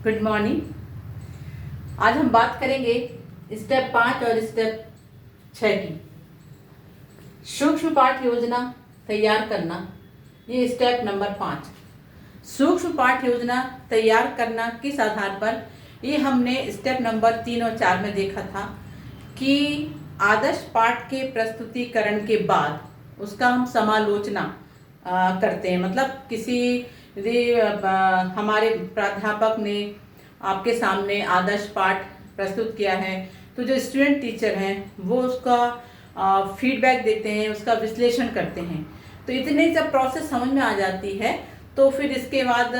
Good morning. आज हम बात करेंगे स्टेप 5 और स्टेप 6 की। सूक्ष्म पाठ योजना तैयार करना, ये स्टेप नंबर 5। सूक्ष्म पाठ योजना तैयार करना किस आधार पर, ये हमने स्टेप नंबर 3 और 4 में देखा था कि आदर्श पाठ के प्रस्तुतिकरण के बाद उसका हम समालोचना करते हैं। मतलब किसी यदि हमारे प्राध्यापक ने आपके सामने आदर्श पाठ प्रस्तुत किया है तो जो स्टूडेंट टीचर हैं वो उसका फीडबैक देते हैं, उसका विश्लेषण करते हैं। तो इतनी जब प्रोसेस समझ में आ जाती है तो फिर इसके बाद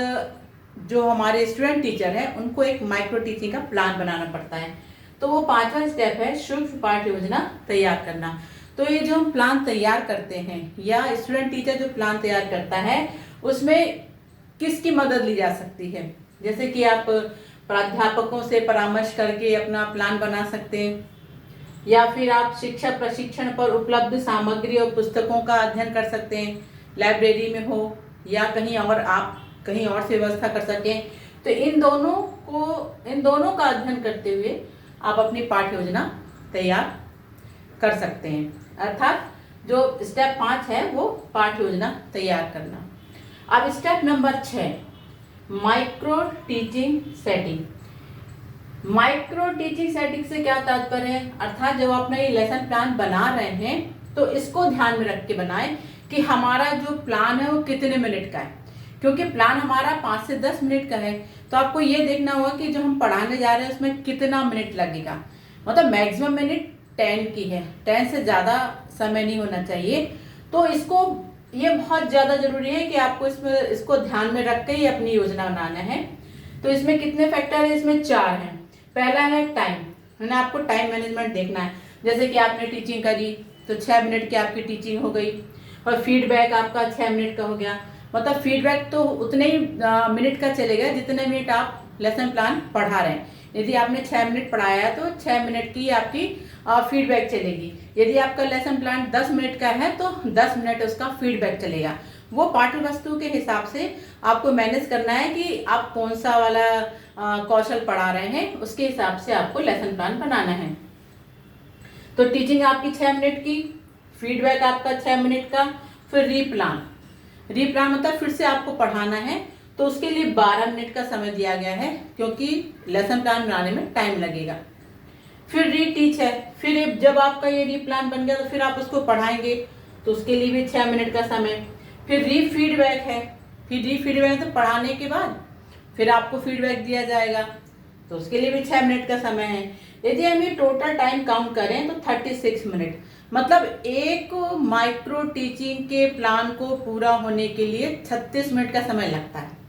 जो हमारे स्टूडेंट टीचर हैं उनको एक माइक्रो टीचिंग का प्लान बनाना पड़ता है। तो वो 5वां स्टेप है सूक्ष्म पाठ योजना तैयार करना। तो ये जो हम प्लान तैयार करते हैं या स्टूडेंट टीचर जो प्लान तैयार करता है उसमें किसकी मदद ली जा सकती है। जैसे कि आप प्राध्यापकों से परामर्श करके अपना प्लान बना सकते हैं, या फिर आप शिक्षा प्रशिक्षण पर उपलब्ध सामग्री और पुस्तकों का अध्ययन कर सकते हैं, लाइब्रेरी में हो या कहीं और, आप कहीं और से व्यवस्था कर सकें। तो इन दोनों का अध्ययन करते हुए आप अपनी पाठ्य योजना तैयार कर सकते हैं। अर्थात जो स्टेप 5 है वो पाठ्य योजना तैयार करना। अब step number 6, micro teaching setting. Micro teaching setting से क्या तात्पर्य है, अर्थात जब अपना ये लेसन प्लान बना रहे हैं तो इसको ध्यान में रख के बनाएं कि हमारा जो प्लान है वो कितने मिनट का है। क्योंकि प्लान हमारा 5 से 10 मिनट का है तो आपको ये देखना होगा कि जो हम पढ़ाने जा रहे हैं उसमें कितना मिनट लगेगा। मतलब मैक्सिमम मिनट 10 की है, 10 से ज़्यादा समय नहीं होना चाहिए। तो ये बहुत ज़्यादा जरूरी है कि आपको इसको ध्यान में रख के ही अपनी योजना बनाना है। तो इसमें कितने फैक्टर है, इसमें 4 हैं। पहला है टाइम, है ना, आपको टाइम मैनेजमेंट देखना है। जैसे कि आपने टीचिंग करी तो 6 मिनट की आपकी टीचिंग हो गई और फीडबैक आपका 6 मिनट का हो गया। मतलब फीडबैक तो उतने ही मिनट का चलेगा जितने मिनट आप लेसन प्लान पढ़ा रहे हैं। यदि आपने 6 मिनट पढ़ाया तो 6 मिनट की आपकी फीडबैक चलेगी। यदि आपका लेसन प्लान 10 मिनट का है तो 10 मिनट उसका फीडबैक चलेगा। वो पाठ्य वस्तु के हिसाब से आपको मैनेज करना है कि आप कौन सा वाला कौशल पढ़ा रहे हैं, उसके हिसाब से आपको लेसन प्लान बनाना है। तो टीचिंग आपकी 6 मिनट की, फीडबैक आपका 6 मिनट का, फिर रीप्लान मतलब फिर से आपको पढ़ाना है तो उसके लिए 12 मिनट का समय दिया गया है क्योंकि लेसन प्लान बनाने में टाइम लगेगा। फिर रीटीच है, फिर जब आपका ये रीप्लान बन गया तो फिर आप उसको पढ़ाएंगे तो उसके लिए भी 6 मिनट का समय। फिर रीफीडबैक है, फिर रीफीडबैक तो पढ़ाने के बाद फिर आपको फीडबैक दिया जाएगा तो उसके लिए भी 6 मिनट का समय है। यदि हम ये टोटल टाइम काउंट करें तो 36 मिनट। मतलब एक माइक्रो टीचिंग के प्लान को पूरा होने के लिए 36 मिनट का समय लगता है।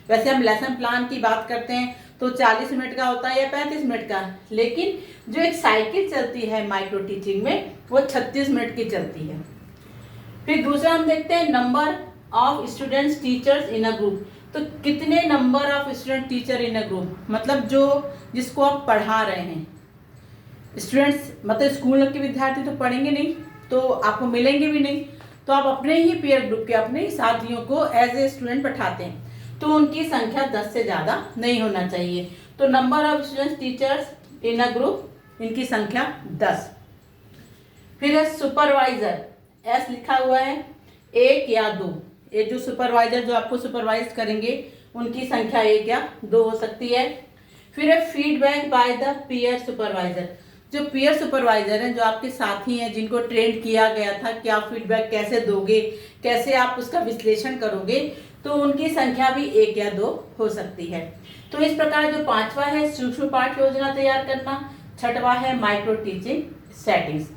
वैसे हम लेसन प्लान की बात करते हैं तो 40 मिनट का होता है या 35 मिनट का, लेकिन जो एक साइकिल चलती है माइक्रो टीचिंग में वो 36 मिनट की चलती है। फिर दूसरा हम देखते हैं number of students teachers in a group. तो कितने number of student teacher in a group, मतलब जिसको आप पढ़ा रहे हैं। स्टूडेंट्स मतलब स्कूल के विद्यार्थी तो पढ़ेंगे नहीं तो आपको मिलेंगे भी नहीं, तो आप अपने ही पीयर ग्रुप के अपने ही साथियों को एज ए स्टूडेंट बैठाते हैं तो उनकी संख्या 10 से ज़्यादा नहीं होना चाहिए। तो number of students teachers in a group, इनकी संख्या 10। फिर है सुपरवाइजर, एस लिखा हुआ है, 1 या 2। ये जो सुपरवाइजर जो आपको सुपरवाइज करेंगे उनकी संख्या 1 या 2 हो सकती है। फिर है feedback by the peer supervisor. जो पीयर सुपरवाइजर हैं, जो आपके साथी हैं, जिनको ट्रेन किया गया था कि आप फीडबैक कैसे दोगे, कैसे आप उसका विश्लेषण करोगे, तो उनकी संख्या भी 1 या 2 हो सकती है। तो इस प्रकार जो 5वां है सूक्ष्म पाठ योजना तैयार करना, 6वां है माइक्रो टीचिंग सेटिंग्स।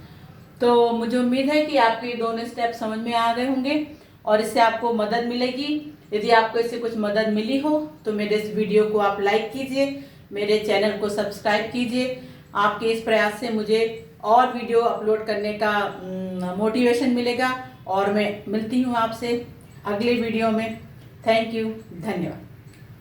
तो मुझे उम्मीद है कि आपको ये दोनों स्टेप समझ में आ गए होंगे और इससे आपको मदद मिलेगी। यदि आपको इससे कुछ मदद मिली हो तो मेरे इस वीडियो को आप लाइक कीजिए, मेरे चैनल को सब्सक्राइब कीजिए। आपके इस प्रयास से मुझे और वीडियो अपलोड करने का मोटिवेशन मिलेगा और मैं मिलती हूँ आपसे अगले वीडियो में। थैंक यू, धन्यवाद।